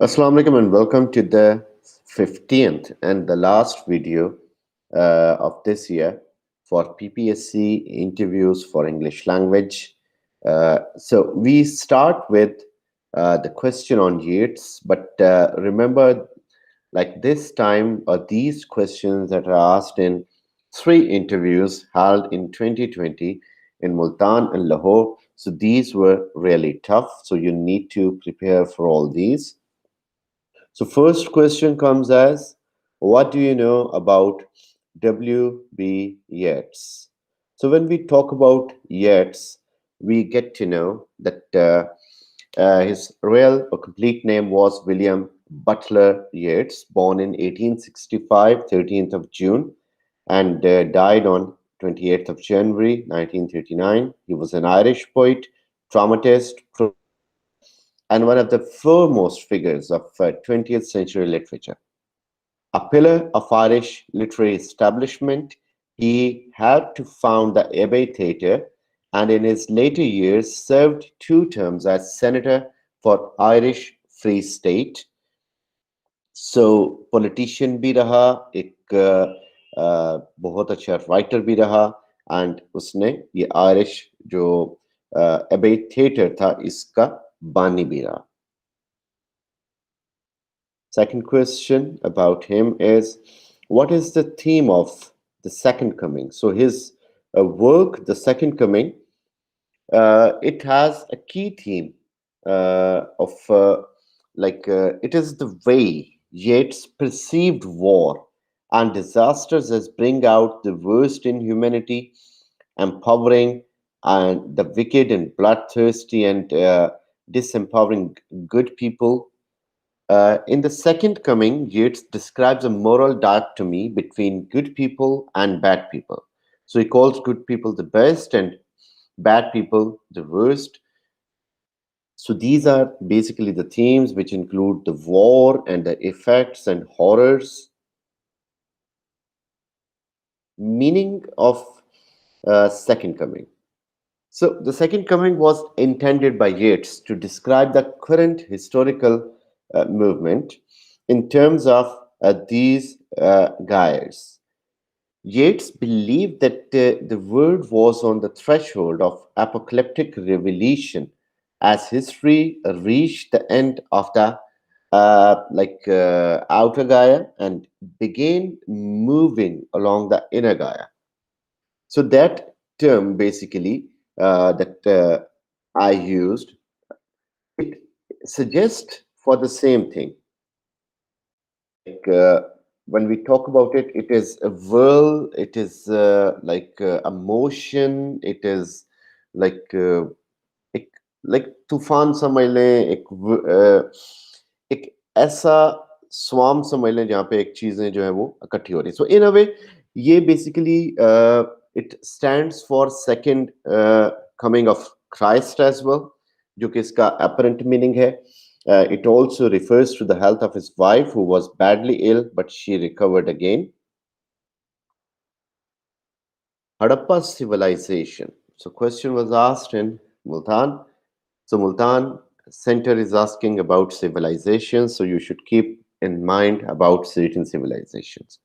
Assalamu alaikum and welcome to the 15th and the last video of this year for PPSC interviews for English language. So we start with the question on Yeats, but remember, like this time, these questions that are asked in three interviews held in 2020 in Multan and Lahore. So these were really tough. So you need to prepare for all these. So first question comes as, what do you know about W.B. Yeats? So when we talk about Yeats, we get to know that his real or complete name was William Butler Yeats, born in 1865, 13th of June, and died on 28th of January, 1939. He was an Irish poet, dramatist, and one of the foremost figures of 20th century literature. A pillar of Irish literary establishment, he had to found the Abbey Theatre and in his later years served two terms as Senator for Irish Free State. So politician भी रहा, एक बहुत अच्छा writer भी रहा, and उसने ये Irish जो एबे थिएटर था इसका बानी भी रहा. Second question about him is, what is the theme of the Second Coming? So his work, The Second Coming, it has a key theme of it is the way Yeats perceived war and disasters as bring out the worst in humanity, empowering and the wicked and bloodthirsty and disempowering good people. In the Second Coming, Yeats describes a moral dichotomy between good people and bad people. So he calls good people the best and bad people the worst. So these are basically the themes which include the war and the effects and horrors. Meaning of Second Coming. So the Second Coming was intended by Yeats to describe the current historical movement in terms of these guides. Yeats believed that the world was on the threshold of apocalyptic revelation as history reached the end of the outer Gaia and began moving along the inner Gaia. So that term basically that I used, it suggests for the same thing. Like when we talk about it, it is a whirl, it is a motion, it is like एक like तूफान समझ लें, एक ऐसा स्वाम समझ लें जहाँ पे एक चीजें जो है वो इकट्ठी हो रही. सो इन अ वे ये basically it stands for second coming of Christ as well, जो कि इसका अपरेंट मीनिंग है. It also refers to the health of his wife who was badly ill but she recovered again. Harappa civilization. So question was asked in Multan. So Multan Center is asking about civilization, so you should keep in mind about certain civilizations.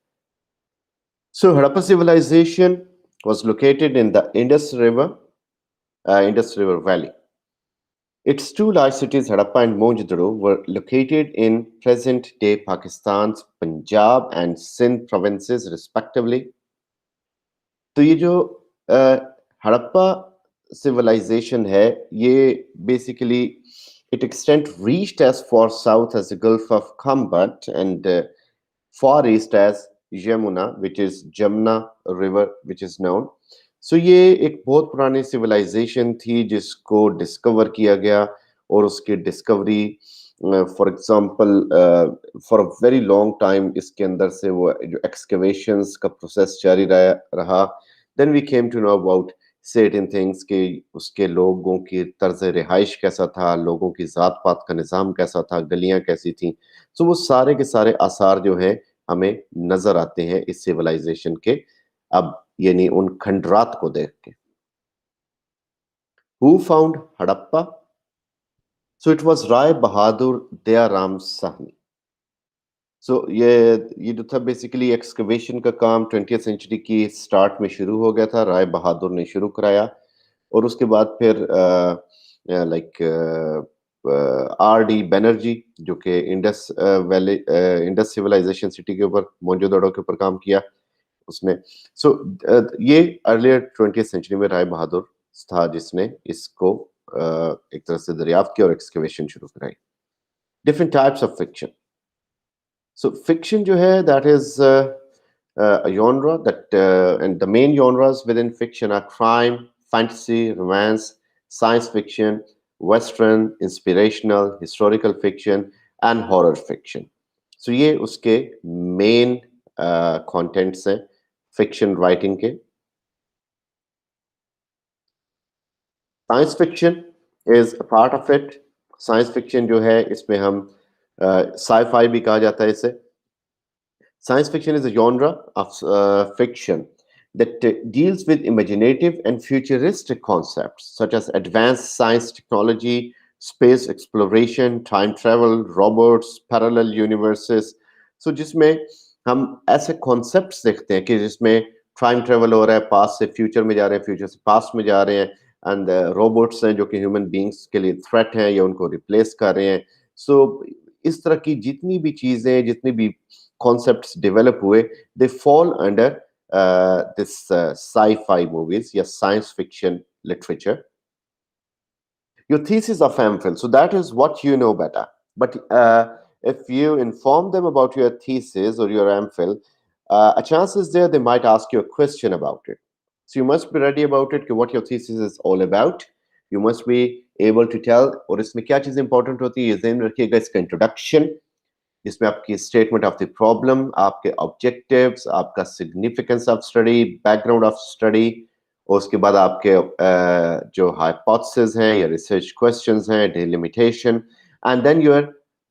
So Harappa civilization was located in the Indus River Valley. Its two large cities, Harappa and Mohenjo-daro, were located in present-day Pakistan's Punjab and Sindh provinces, respectively. तो ये जो Harappa civilization है, ये basically it extend reached as far south as the Gulf of Khambat and far east as Yamuna, which is Jamna river, which is known. So ये एक बहुत पुरानी civilization थी जिसको डिस्कवर किया गया और उसकी discovery for example for a very long time इसके अंदर से वो जो एक्सकवेशंस का प्रोसेस जारी रहा. Then we came to know about certain things कि उसके लोगों की तर्ज रिहाइश कैसा था, लोगों की ज़ात पात का निज़ाम कैसा था, गलियां कैसी थी. तो वो सारे के सारे आसार जो हैं हमें नजर आते हैं इस सिविलाइजेशन के, अब यानी उन खंडरात को देख के. Who found Harappa? So it was Rai Bahadur Dayaram Sahni. सो ये जो था बेसिकली एक्सकवेशन का काम 20th सेंचुरी की स्टार्ट में शुरू हो गया था, राय बहादुर ने शुरू कराया और उसके बाद फिर लाइक आर डी बैनर्जी जो कि Indus valley Indus civilisation city के ऊपर मोहनजोदड़ो के ऊपर काम किया उसने। सो ये अर्लियर 20th सेंचुरी में राय बहादुर था जिसने इसको एक तरह से दरियाफ्त किया और एक्सकवेशन शुरू कराई। Different types of fiction. So fiction जो है that is a genre that and the main genres within fiction are crime, fantasy, romance, science fiction, western, inspirational, historical fiction and horror fiction. So ये उसके main contents हैं fiction writing के। Science fiction is a part of it. Science fiction जो है इसमें हम sci-fi भी कहा जाता है इसे। Science fiction is a genre of fiction that deals with imaginative and futuristic concepts such as advanced science technology, space exploration, time travel, robots, parallel universes. So जिसमें हम ऐसे concepts देखते हैं कि जिसमें टाइम ट्रेवल हो रहा है, पास्ट से फ्यूचर में जा रहे हैं, फ्यूचर से पास्ट में जा रहे हैं एंड रोबोट्स हैं जो कि ह्यूमन बींग्स के लिए थ्रेट हैं या उनको रिप्लेस कर रहे हैं। सो इस तरह की जितनी भी चीजें, जितनी भी concepts develop हुए, they fall under this sci-fi movies या science fiction literature. Your thesis of MPhil, so that is what you know better. But if you inform them about your thesis or your MPhil, a chance is there they might ask you a question about it. So you must be ready about it, what your thesis is all about. You must be able to tell, और इसमें क्या चीज़ important होती है, ये ज़हन में रखिएगा, इसका introduction, जिसमें आपकी स्टेटमेंट ऑफ द प्रॉब्लम, आपके ऑब्जेक्टिव्स, आपका significance of study, background of study, और उसके बाद आपके जो हाइपोथेसिस हैं या रिसर्च क्वेश्चंस हैं, delimitation, and then your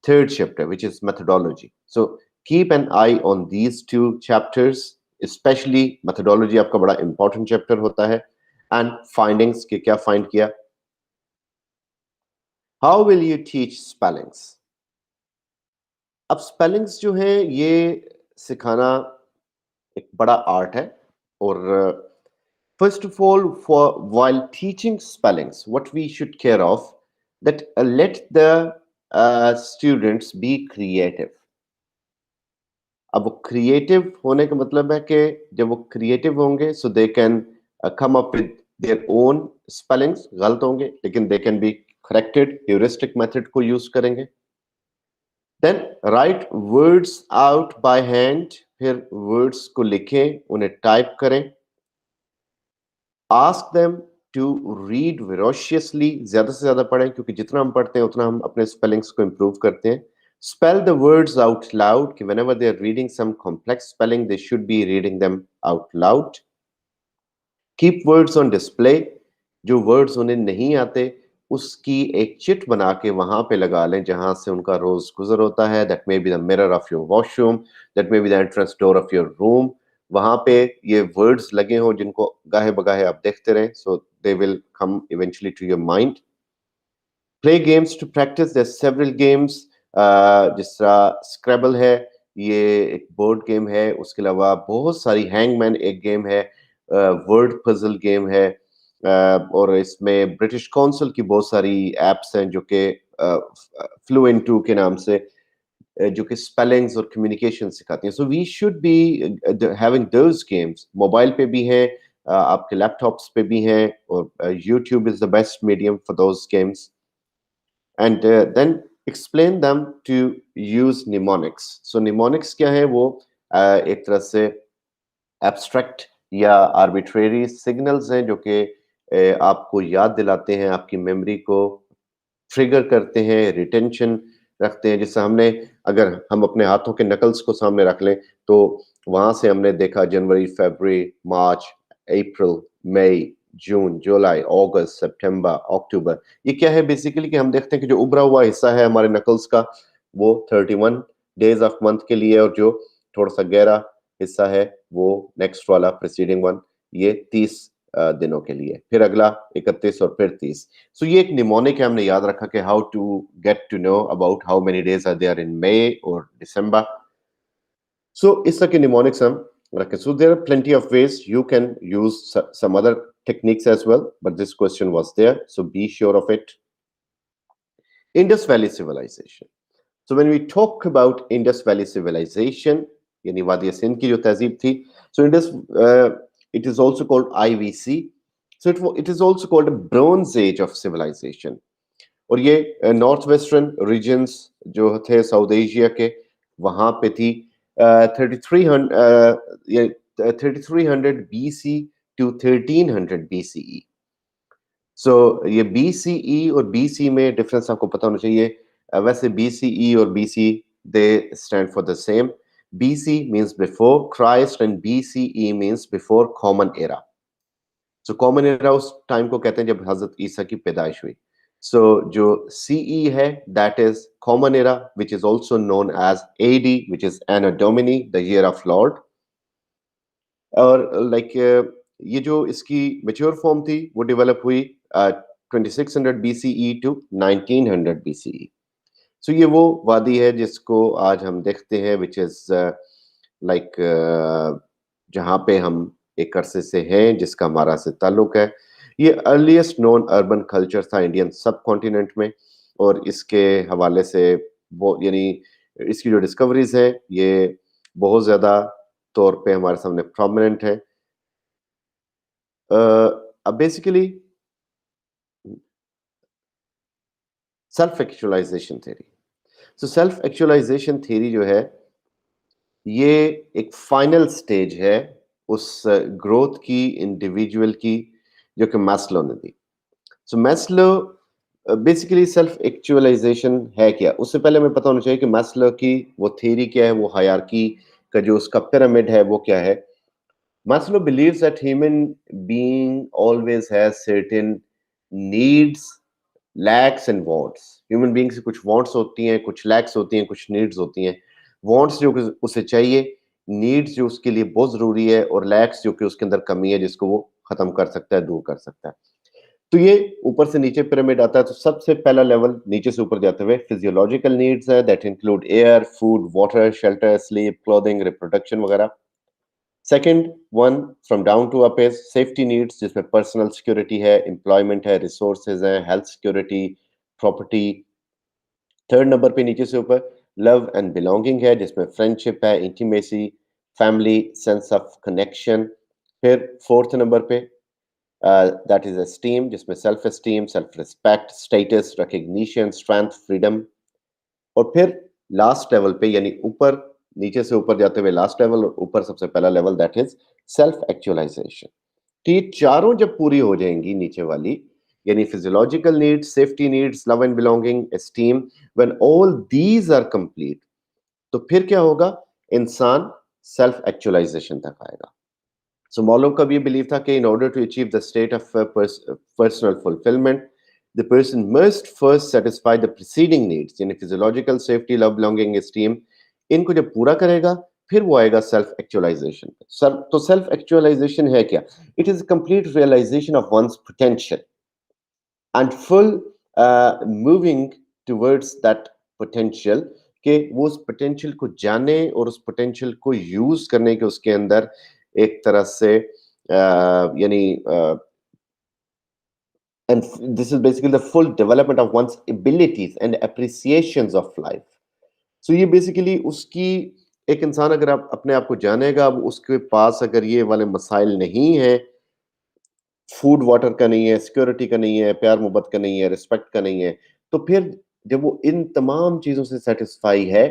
third chapter which is methodology. So keep an eye on these two chapters, specially methodology आपका बड़ा इंपॉर्टेंट चैप्टर होता है। एंड फाइंडिंग्स के क्या फाइंड किया। How will you teach spellings. अब spellings जो है ये सिखाना एक बड़ा आर्ट है और first of all for while teaching spellings what we should care of that let the students be creative. अब वो क्रिएटिव होने का मतलब है कि जब वो क्रिएटिव होंगे so they can come up with their own spellings, गलत होंगे लेकिन they can be corrected, heuristic method को यूज करेंगे। Then write words out by hand, फिर वर्ड्स को लिखें, उन्हें टाइप करें। Ask them to read voraciously, ज्यादा से ज्यादा पढ़ें क्योंकि जितना हम पढ़ते हैं उतना हम अपने स्पेलिंग्स को इम्प्रूव करते हैं। Spell the words out loud, कि whenever they are reading some complex spelling they should be reading them out loud. Keep words on display, जो वर्ड्स उन्हें नहीं आते उसकी एक चिट बना के वहां पे लगा लें जहां से उनका रोज गुजर होता है। That may be the mirror of your washroom, that may be the entrance door of your room. वहां पे ये वर्ड्स लगे हों जिनको गाहे बगाहे आप देखते रहें, so they will come eventually to your mind. Play games to practise, there several games, जिस तरह स्क्रैबल है, ये एक बोर्ड गेम है, उसके अलावा बहुत सारी, हैंगमैन एक गेम है, वर्ड पजल गेम है, और इसमें ब्रिटिश काउंसिल की बहुत सारी एप्स हैं जो कि फ्लुएंटू के नाम से जो कि स्पेलिंग्स और कम्युनिकेशन सिखाती हैं। So we should be having those games. Mobile पे भी हैं, आपके लैपटॉप्स पे भी हैं, और YouTube is the best medium for those games. And then explain them to use mnemonics. So mnemonics क्या है, वो एक तरह से एब्स्ट्रैक्ट या आर्बिट्रेरी सिग्नल्स हैं जो कि आपको याद दिलाते हैं, आपकी मेमोरी को ट्रिगर करते हैं, रिटेंशन रखते हैं। जैसे हमने, अगर हम अपने हाथों के नकल्स को सामने रख लें तो वहां से हमने देखा जनवरी, फरवरी, मार्च, अप्रैल, मई, जून, जुलाई, अगस्त, सितंबर, अक्टूबर। ये क्या है बेसिकली कि हम देखते हैं कि जो उभरा हुआ हिस्सा है हमारे नकल्स का वो 31 डेज ऑफ मंथ के लिए, और जो थोड़ा सा गहरा हिस्सा है वो नेक्स्ट वाला प्रीसीडिंग वन, ये 30 दिनों के लिए, फिर अगला 31 और फिर 30। सो ये एक निमोनिक है, हमने याद रखा कि how to get to know about how many days are there in May और दिसंबर। So इस तरह के mnemonics हम रखें. So there are plenty of ways you can use some other techniques as well, but this question was there, so be sure of it. Indus Valley Civilization. So when we talk about Indus Valley Civilization, यानी वादी सिंध की जो तहजीब थी, so Indus, it is also called IVC. So it is also called a Bronze Age of civilization. और ये north western regions जो थे साउथ एशिया के, वहां पे थी 3300 BC टू 1300 BCE. सो ये BCE और BC में डिफरेंस आपको पता होना चाहिए. वैसे BCE और BC they stand for the same. BC means before Christ and BCE means before common era. So common era उस टाइम को कहते हैं जब हजरत ईसा की पैदाइश हुई. सो जो CE है, that is common era, which is also known as AD, which is anno domini, the year of lord. और लाइक ये जो इसकी मेच्योर फॉर्म थी वो डेवलप हुई 2600 BCE टू 1900 BCE. सो ये वो वादी है जिसको आज हम देखते हैं, विच इज लाइक जहाँ पे हम एक अरसे से हैं, जिसका हमारा से ताल्लुक है. ये अर्लीस्ट नोन अर्बन कल्चर था इंडियन सब कॉन्टिनेंट में, और इसके हवाले से वो यानी इसकी जो डिस्कवरीज है ये बहुत ज्यादा तौर पे हमारे सामने प्रोमिनेंट है. अब basically self actualisation theory. So self actualisation theory जो है ये एक फाइनल स्टेज है उस ग्रोथ की, इंडिविजुअल की, जो कि मैस्लो ने दी. सो मैस्लो बेसिकली सेल्फ एक्चुअलाइजेशन है क्या, उससे पहले हमें पता होना चाहिए कि मैस्लो की वो थ्योरी क्या है, वो हायरार्की का जो उसका पिरामिड है वो क्या है. Maslow believes that human being always has certain needs, lacks and wants. Human beings की कुछ wants होती हैं, कुछ lacks होती हैं, कुछ needs होती हैं. Wants जो कि उसे चाहिए, needs जो उसके लिए बहुत जरूरी है, और lacks जो कि उसके अंदर कमी है जिसको वो खत्म कर सकता है, दूर कर सकता है. तो ये ऊपर से नीचे पिरामिड आता है. तो सबसे पहला लेवल नीचे से ऊपर जाते हुए फिजियोलॉजिकल नीड्स है, that include air, food, water, shelter, sleep, clothing, reproduction वगैरह. Second one from down to up is safety needs, जिसमें पर्सनल सिक्योरिटी है, एम्प्लॉयमेंट है, रिसोर्सेज है, health security, property. Third number पे नीचे से ऊपर लव एंड बिलोंगिंग है, जिसमें फ्रेंडशिप है, intimacy, family, sense of connection. फिर फोर्थ नंबर पे दैट इज एस्टीम, जिसमें self esteem, self respect, status, recognition, strength, freedom. और फिर लास्ट लेवल पे, यानी ऊपर नीचे से ऊपर जाते हुए लास्ट लेवल, और ऊपर सबसे पहला level, that is self actualisation. तो ये चारों जब पूरी हो जाएंगी नीचे वाली, यानी physiological needs, safety needs, love and belonging, esteem, when all these are complete, तो फिर क्या होगा, इंसान सेल्फ एक्चुअलाइजेशन तक आएगा. सो मौलव का भी बिलीव था कि in order to achieve the state of personal fulfilment, the person must first satisfy the preceding needs, यानी physiological, safety, love, belonging, esteem. इनको जब पूरा करेगा फिर वो आएगा सेल्फ एक्चुअलाइजेशन पे. तो सेल्फ एक्चुअलाइजेशन है क्या? It is complete realisation of one's potential and full moving towards that potential, कि वो उस पोटेंशियल को जाने और उस पोटेंशियल को यूज करने के उसके अंदर एक तरह से यानी and this is basically the full development of one's abilities and appreciations of life. So ये basically उसकी, एक इंसान अगर आप अपने आप को जानेगा, अब उसके पास अगर ये वाले मसाइल नहीं है, फूड वाटर का नहीं है, सिक्योरिटी का नहीं है, प्यार मोहब्बत का नहीं है, रिस्पेक्ट का नहीं है, तो फिर जब वो इन तमाम चीजों से सेटिस्फाई है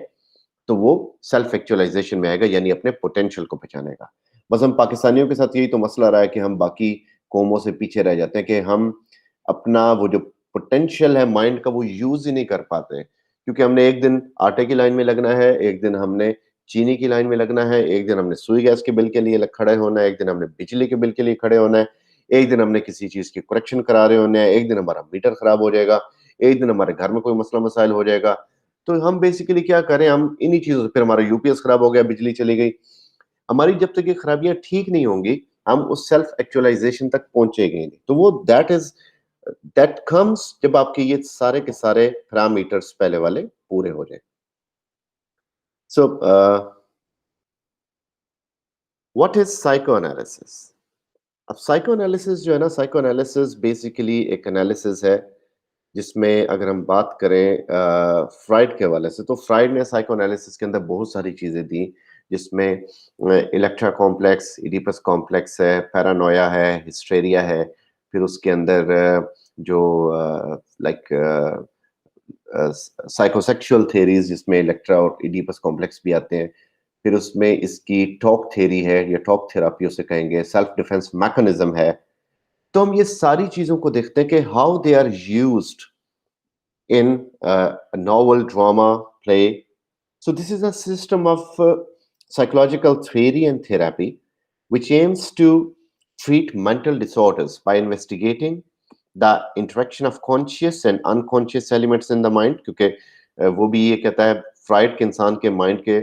तो वो सेल्फ एक्चुअलाइजेशन में आएगा, यानी अपने पोटेंशियल को पहचानेगा. बस हम पाकिस्तानियों के साथ यही तो मसला रहा है कि हम बाकी कौमों से पीछे रह जाते हैं, कि हम अपना वो जो पोटेंशियल है माइंड का वो यूज ही नहीं कर पाते, क्योंकि हमने एक दिन आटे की लाइन में लगना है, एक दिन हमने चीनी की लाइन में लगना है, एक दिन हमने सुई गैस के बिल के लिए खड़े होना है, एक दिन हमने बिजली के बिल के लिए खड़े होना है, एक दिन हमने किसी चीज की करेक्शन करा रहे होने हैं, एक दिन हमारा मीटर खराब हो जाएगा, एक दिन हमारे घर में कोई मसला मसाइल हो जाएगा. तो हम बेसिकली क्या करें, हम इन्हीं चीजों से, फिर हमारा यूपीएस खराब हो गया, बिजली चली गई. हमारी जब तक ये खराबियां ठीक नहीं होंगी हम उस सेल्फ एक्चुअलाइजेशन तक पहुंचेंगे नहीं। तो वो दैट कम्स जब आपके ये सारे के सारे पैरामीटर्स पहले वाले पूरे हो जाए। So what is psycho analysis? अब साइको एनालिसिस जो है ना, साइको एनालिसिस बेसिकली एक एनालिसिस है जिसमें अगर हम बात करें फ्राइड के हवाले से, तो फ्राइड ने साइको एनालिसिस के अंदर बहुत सारी चीजें दी, जिसमें इलेक्ट्रा कॉम्प्लेक्स, इडिपस कॉम्प्लेक्स है, पैरानोया है, हिस्टेरिया है, फिर उसके अंदर जो लाइक साइकोसेक्सुअल थेरीज जिसमें इलेक्ट्रा और इडिपस कॉम्प्लेक्स भी आते हैं, फिर उसमें इसकी टॉक थेरी है या टॉक थेरापी उसे कहेंगे, सेल्फ डिफेंस मैकेनिज्म है। तो हम ये सारी चीजों को देखते हैं कि how they are used in a novel drama play. So, this is a system of psychological theory and therapy which aims to treat mental disorders by investigating the interaction of conscious and unconscious elements in the mind. क्योंकि वो भी ये कहता है fried के इंसान के mind के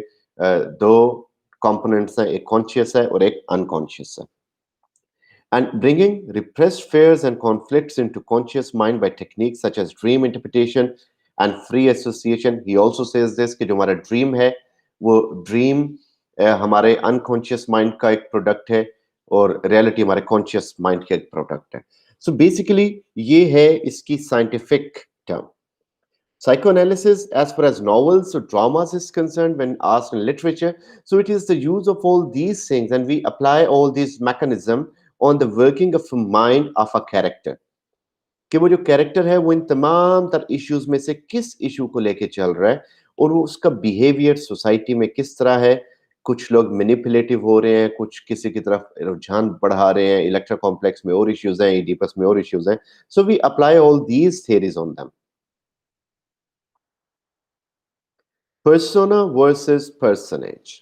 दो कंपोनेंट्स हैं, एक कॉन्शियस है और एक अनकॉन्शियस है, and bringing repressed fears and conflicts into conscious mind by techniques such as dream interpretation and free association. He also says this कि जो हमारा ड्रीम है वो ड्रीम हमारे अनकॉन्शियस माइंड का एक प्रोडक्ट है और रियलिटी हमारे कॉन्शियस माइंड का एक प्रोडक्ट है। सो बेसिकली ये है इसकी scientific term. Psychoanalysis, as far as novels or dramas is concerned, when asked in literature, so it is the use of all these things, and we apply all these mechanism on the working of the mind of a character. कि वो जो character है वो इन तमाम तर issues में से किस इशू को लेके चल रहा है और वो उसका बिहेवियर सोसाइटी में किस तरह है। कुछ लोग मैनिपुलेटिव हो रहे हैं, कुछ किसी की तरफ रुझान बढ़ा रहे हैं, इलेक्ट्रा कॉम्प्लेक्स में और इश्यूज हैं, इडिपस में और इश्यूज हैं। So we apply all these theories on them. Persona versus personage.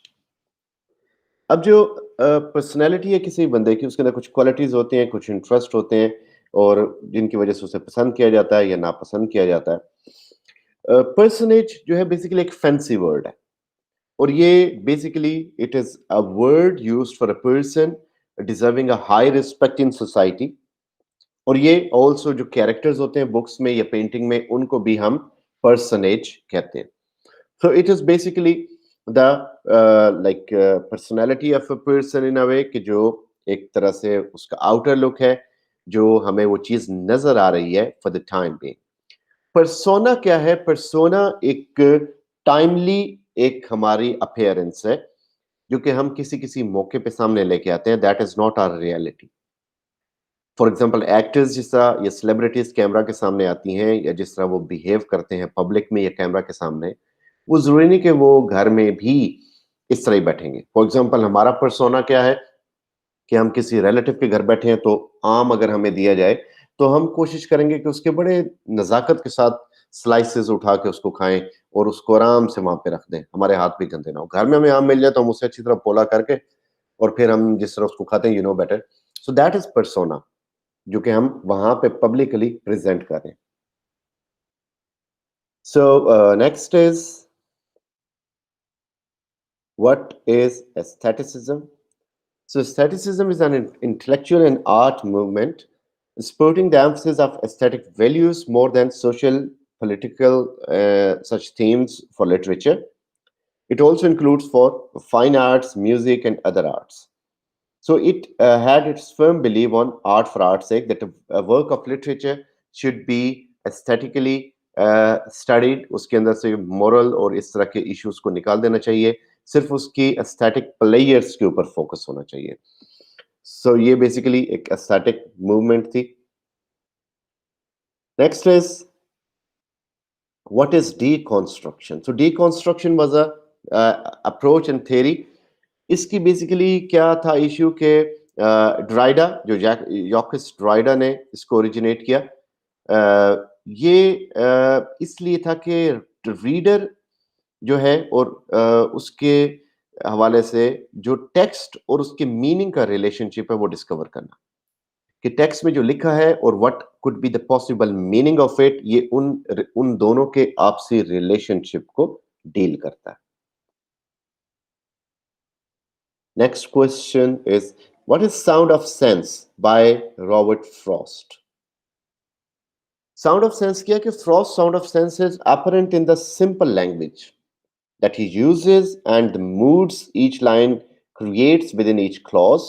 अब जो पर्सनैलिटी है किसी बंदे की, उसके अंदर कुछ क्वालिटीज होते हैं, कुछ इंटरेस्ट होते हैं और जिनकी वजह से उसे पसंद किया जाता है या नापसंद किया जाता है। पर्सनेज जो है बेसिकली एक फैंसी वर्ड है और ये basically it is a word used for a person deserving a high respect in society. और ये ऑल्सो जो कैरेक्टर्स होते हैं बुक्स में या पेंटिंग में, उनको भी हम पर्सनेज कहते हैं। So it is basically the personality of a person in a way कि जो एक तरह से उसका आउटर लुक है, जो हमें वो चीज नजर आ रही है for the time being। Persona क्या है? पर्सोना एक टाइमली एक हमारी अपेयरेंस है जो कि हम किसी किसी मौके पे सामने लेके आते हैं। That is not our reality. For example actors जिस तरह या सेलिब्रिटीज कैमरा के सामने आती हैं या जिस तरह वो बिहेव करते हैं पब्लिक में या कैमरा के सामने, वो जरूरी नहीं कि वो घर में भी इस तरह ही बैठेंगे। फॉर एग्जाम्पल हमारा पर्सोना क्या है कि हम किसी रिलेटिव के घर बैठे हैं तो आम अगर हमें दिया जाए तो हम कोशिश करेंगे कि उसके बड़े नजाकत के साथ स्लाइसेस उठा के उसको खाएं और उसको आराम से वहां पे रख दें, हमारे हाथ भी गंदे ना हो। घर में हमें आम मिल जाए तो हम उसे अच्छी तरह पोला करके और फिर हम जिस तरह उसको खाते हैं, you know better. So that is persona, जो कि हम वहां पे पब्लिकली प्रेजेंट करें। So next is what is aestheticism? So, aestheticism is an intellectual and art movement supporting the emphasis of aesthetic values more than social, political, such themes for literature. It also includes for fine arts, music, and other arts. So, it had its firm belief on art for art's sake that a work of literature should be aesthetically studied. उसके अंदर से moral और इस तरह के issues को निकाल देना चाहिए, सिर्फ उसकी aesthetic players के ऊपर focus होना चाहिए। सो ये बेसिकली एक एस्थेटिक मूवमेंट थी। Next is what is deconstruction? So deconstruction was a approach and theory. इसकी बेसिकली क्या था इश्यू के ड्राइडा, जो याकिस ड्राइडा ने इसको ओरिजिनेट किया। ये इसलिए था कि रीडर जो है और उसके हवाले से जो टेक्स्ट और उसके मीनिंग का रिलेशनशिप है वो डिस्कवर करना, कि टेक्स्ट में जो लिखा है और what could be the possible meaning of it, ये उन दोनों के आपसी रिलेशनशिप को डील करता है। Next question is What is Sound of Sense by Robert Frost? Sound of Sense किया कि Frost sound of sense is apparent in the simple language that he uses and the moods each line creates within each clause.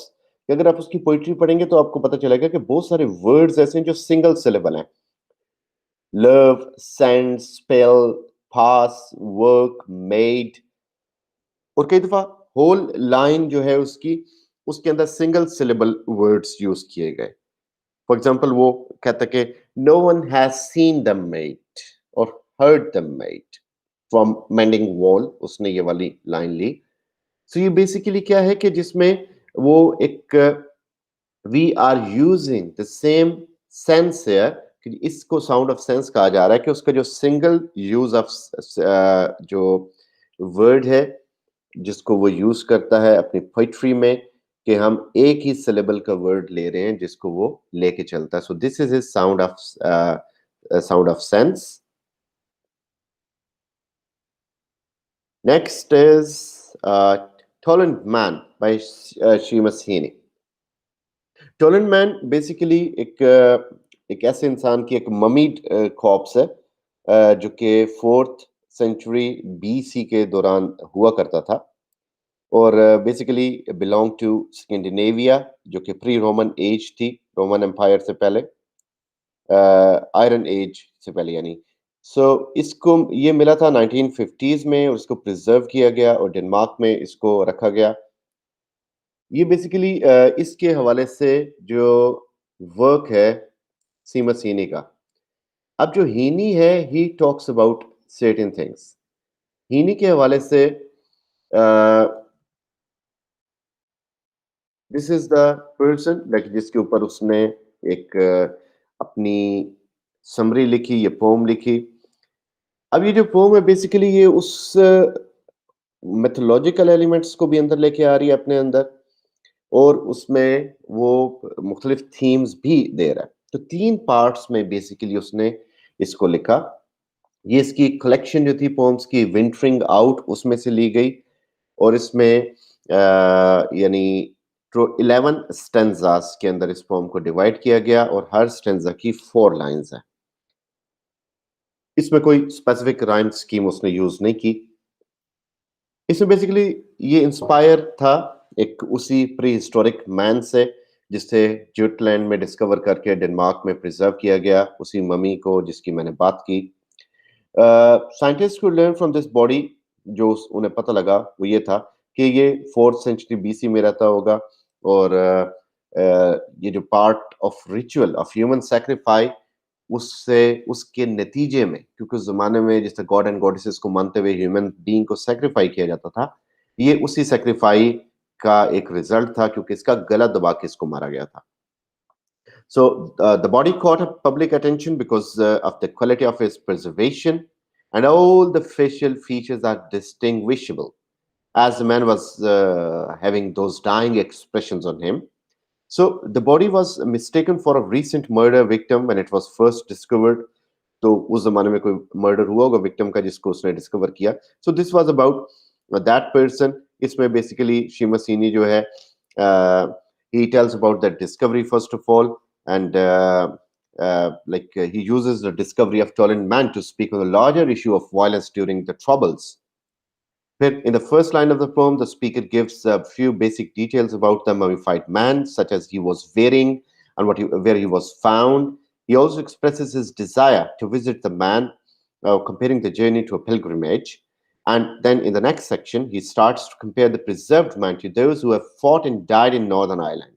कि अगर आप उसकी poetry पढ़ेंगे तो आपको पता चलेगा कि बहुत सारे वर्ड्स ऐसे हैं जो सिंगल सिलेबल हैं. लव, सेंड, स्पेल, पास, वर्क, मेड. और कई दफा होल लाइन जो है उसके अंदर सिंगल सिलेबल वर्ड्स यूज किए गए. फॉर एग्जाम्पल वो कहता कि no one has seen the made or heard the made from Mending Wall. उसने ये वाली लाइन ली. सो ये बेसिकली क्या है कि जिसमें वो एक we are using the same sense है कि इसको साउंड ऑफ सेंस कहा जा रहा है कि उसका जो सिंगल यूज ऑफ जो वर्ड है जिसको वो यूज करता है अपनी पोइट्री में कि हम एक ही सिलेबल का वर्ड ले रहे हैं जिसको वो लेके चलता है. So this is his sound of sense. Next is Tollund man by Seamus Heaney. Tollund man basically एक ऐसे इंसान की एक ममीड कॉप्स है जो कि 4th सेंचुरी BC के दौरान हुआ करता था और बेसिकली बिलोंग टू स्कैंडिनेविया जो कि प्री रोमन एज थी, रोमन एम्पायर से पहले, आयरन एज से पहले यानी. सो इसको ये मिला था 1950s में और इसको प्रिजर्व किया गया और डेनमार्क में इसको रखा गया. ये बेसिकली इसके हवाले से जो वर्क है सीमस हीनी का. अब जो हीनी है he talks about certain things. Heaney के हवाले से this is the person like जिसके ऊपर उसने एक अपनी समरी लिखी, ये पोम लिखी. अब ये जो पोम है बेसिकली ये उस मेथोलॉजिकल एलिमेंट्स को भी अंदर लेके आ रही है अपने अंदर और उसमें वो मुख्तलिफ थीम्स भी दे रहा है. तो 3 पार्ट्स में बेसिकली उसने इसको लिखा. ये इसकी कलेक्शन जो थी पोम्स की विंटरिंग आउट उसमें से ली गई और इसमें यानी 11 स्टेंजास के अंदर इस पोम को डिवाइड किया गया और हर स्टेंजा की 4 लाइंस है. इसमें कोई स्पेसिफिक राइम स्कीम उसने यूज नहीं की. इसमें बेसिकली ये इंस्पायर था एक उसी प्री हिस्टोरिक मैन से जिसे जुटलैंड में डिस्कवर करके डेनमार्क में प्रिजर्व किया गया, उसी ममी को जिसकी मैंने बात की. साइंटिस्ट को लर्न फ्रॉम दिस बॉडी जो उन्हें पता लगा वो ये था कि ये 4th सेंचुरी BC में रहता होगा और ये जो part of ritual of human sacrifice उससे उसके नतीजे में, क्योंकि उस जमाने में जिस गॉड एंड गॉडेसेस को मानते हुए ह्यूमन बीइंग को सैक्रिफाई किया जाता था, ये उसी सैक्रिफाई का एक रिजल्ट था क्योंकि इसका गला दबा के इसको मारा गया था. So the body caught up public attention because of the quality of its preservation, and all the facial features are distinguishable, as the man was having those dying expressions on him. So the body was mistaken for a recent murder victim when it was first discovered. तो उस जमाने में कोई murder हुआ होगा victim का जिसको उसने डिस्कवर किया. So this was about that person. इसमें बेसिकली Seamus Heaney जो है he tells about that discovery first of all and he uses the discovery of Tolland man to speak on the larger issue of violence during the Troubles. In the first line of the poem, the speaker gives a few basic details about the mummified man, such as he was wearing and where he was found. He also expresses his desire to visit the man, comparing the journey to a pilgrimage. And then in the next section, he starts to compare the preserved man to those who have fought and died in Northern Ireland.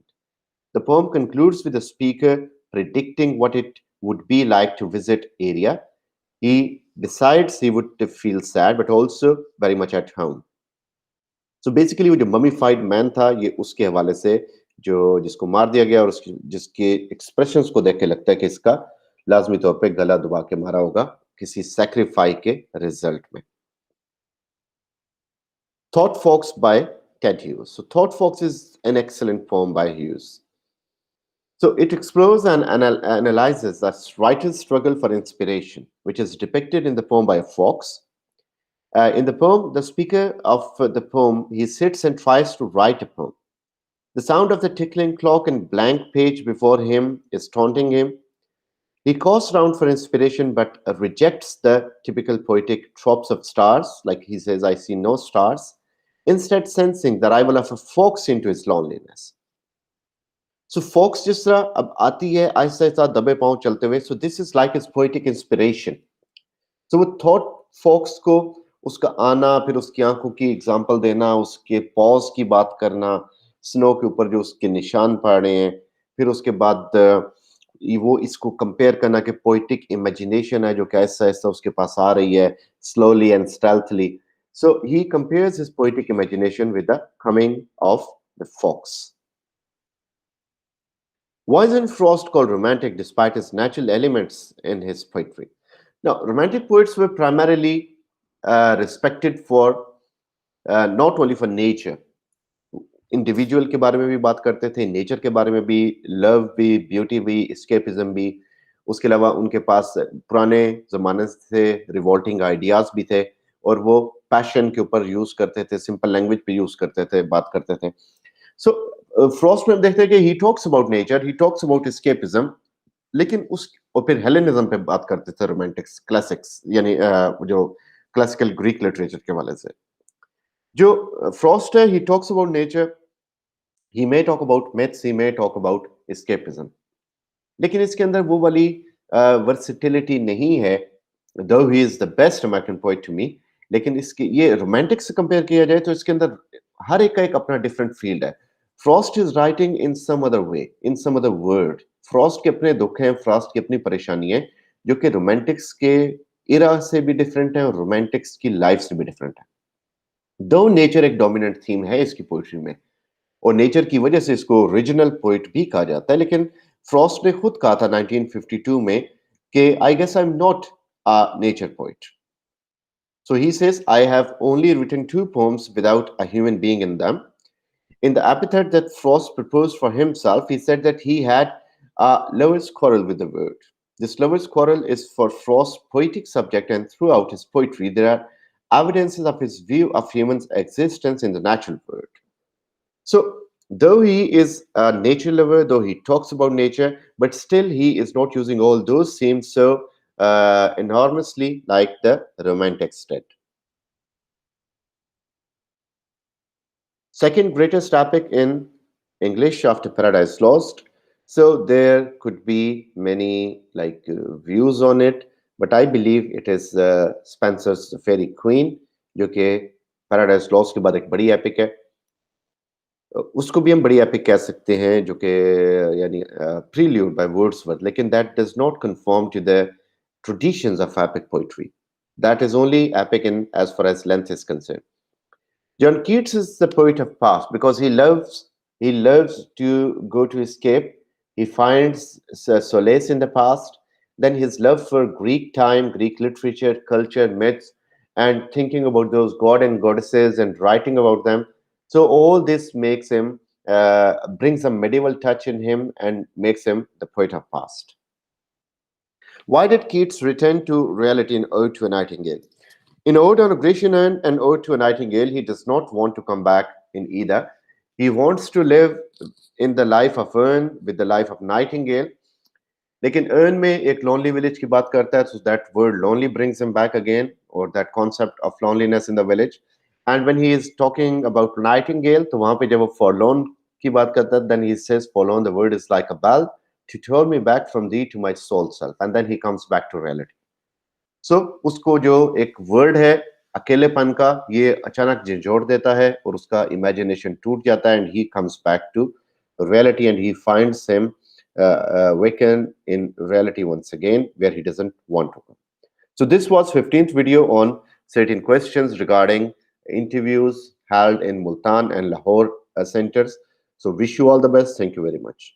The poem concludes with the speaker predicting what it would be like to visit area. He decides he would feel sad but also very much at home. So basically वो जो mummified man था ये उसके हवाले से जो जिसको मार दिया गया और जिसके एक्सप्रेशंस को देख के लगता है कि इसका लाजमी तौर पे गला दबा के मारा होगा किसी सैक्रिफाई के रिजल्ट में. Thought Fox by Ted Hughes. So Thought Fox is an excellent poem by Hughes. So it explores and analyzes the writer's struggle for inspiration, which is depicted in the poem by a fox. In the poem, the speaker of the poem, he sits and tries to write a poem. The sound of the tickling clock and blank page before him is taunting him. He calls round for inspiration but rejects the typical poetic tropes of stars, like he says, I see no stars, instead sensing the arrival of a fox into his loneliness. So fox जिस तरह अब आती है आहिस्ता आहिस्ता दबे पांव चलते हुए, so this is like his poetic inspiration. So वो thought fox को उसका आना, फिर उसकी आंखों की एग्जांपल देना, उसके पॉज की बात करना, स्नो के ऊपर जो उसके निशान पड़े हैं, फिर उसके बाद वो इसको कंपेयर करना कि पोइटिक इमेजिनेशन है जो कैसा ऐसा उसके पास आ रही है slowly and stealthily. So he compares his poetic imagination with the coming of the fox. Why isn't Frost called romantic despite his natural elements in his poetry? Now, romantic poets were primarily respected for not only for nature, individual के बारे में भी बात करते थे, nature के बारे में भी, लव भी, ब्यूटी भी, एस्केपिज्म भी. उसके अलावा उनके पास पुराने ज़माने से रिवोल्टिंग आइडियाज़ भी थे और वो पैशन के ऊपर यूज़ करते थे, सिंपल लैंग्वेज पे यूज़ करते थे, बात करते थे. सो फ्रॉस्ट में हम देखते हैं कि ही talks about nature, he talks about escapism, लेकिन उस और फिर हेलेनिज्म पे बात करते थे, रोमांटिक्स, क्लासिक्स, यानी जो क्लासिकल ग्रीक लिटरेचर के वाले से. जो फ्रॉस्ट है, he talks about nature, he may talk about myths, he may talk about escapism. लेकिन इसके अंदर वो वाली वर्सिटिलिटी नहीं है, though he is the best American poet to me. लेकिन इसके ये रोमांटिक से कंपेयर किया जाए तो इसके अंदर हर एक का एक अपना डिफरेंट फील्ड है. Frost is writing in some other way, in some other word. Frost के अपने दुख हैं, फ्रॉस्ट की अपनी परेशानी है, जो कि रोमांटिक्स के इरा से भी डिफरेंट है और रोमांटिक्स की लाइफ से भी डिफरेंट है. दो नेचर एक डोमिनेंट थीम है इसकी पोइट्री में और नेचर की वजह से इसको ओरिजिनल पोइट भी कहा जाता है. लेकिन फ्रॉस्ट ने खुद कहा था 1952 में कि I guess I am not a nature poet. So he says, I have only written 2 poems without a human being in them. In the epithet that Frost proposed for himself, he said that he had a lover's quarrel with the word. This lover's quarrel is for Frost's poetic subject, and throughout his poetry, there are evidences of his view of humans' existence in the natural world. So, though he is a nature lover, though he talks about nature, but still he is not using all those themes so enormously like the romantics did. Second greatest epic in English after Paradise Lost. So there could be many views on it, but I believe it is Spenser's Fairy Queen, जो कि Paradise Lost के बाद एक बड़ी epic है. उसको भी हम बड़ी एपिक कह सकते हैं, जो कि यानी प्रील्यूड बाय वर्ड्सवर्थ, लेकिन that does not conform to the traditions of epic poetry. That is only epic in as far as length is concern. John Keats is the poet of past because he loves to go to escape. He finds solace in the past. Then his love for Greek time, Greek literature, culture, myths, and thinking about those god and goddesses and writing about them. So all this makes him brings a medieval touch in him and makes him the poet of past. Why did Keats return to reality in Ode to a Nightingale? In Ode on a Grecian Urn and Ode to a Nightingale, he does not want to come back in either. He wants to live in the life of Urn with the life of Nightingale. लेकिन Urn में एक lonely village की बात करता है, so that word lonely brings him back again, or that concept of loneliness in the village. And when he is talking about Nightingale, तो वहाँ पे जब वो forlorn की बात करता है, then he says forlorn, the word is like a bell to turn me back from thee to my soul self, and then he comes back to reality. So उसको जो एक वर्ड है अकेलेपन का, ये अचानक झंझोड़ देता है और उसका इमेजिनेशन टूट जाता है, and he comes back to reality and he finds him awaken in reality once again where he doesn't want to come. So this was 15th video on certain questions regarding interviews held in Multan and Lahore centers. So wish you all the best. Thank you very much.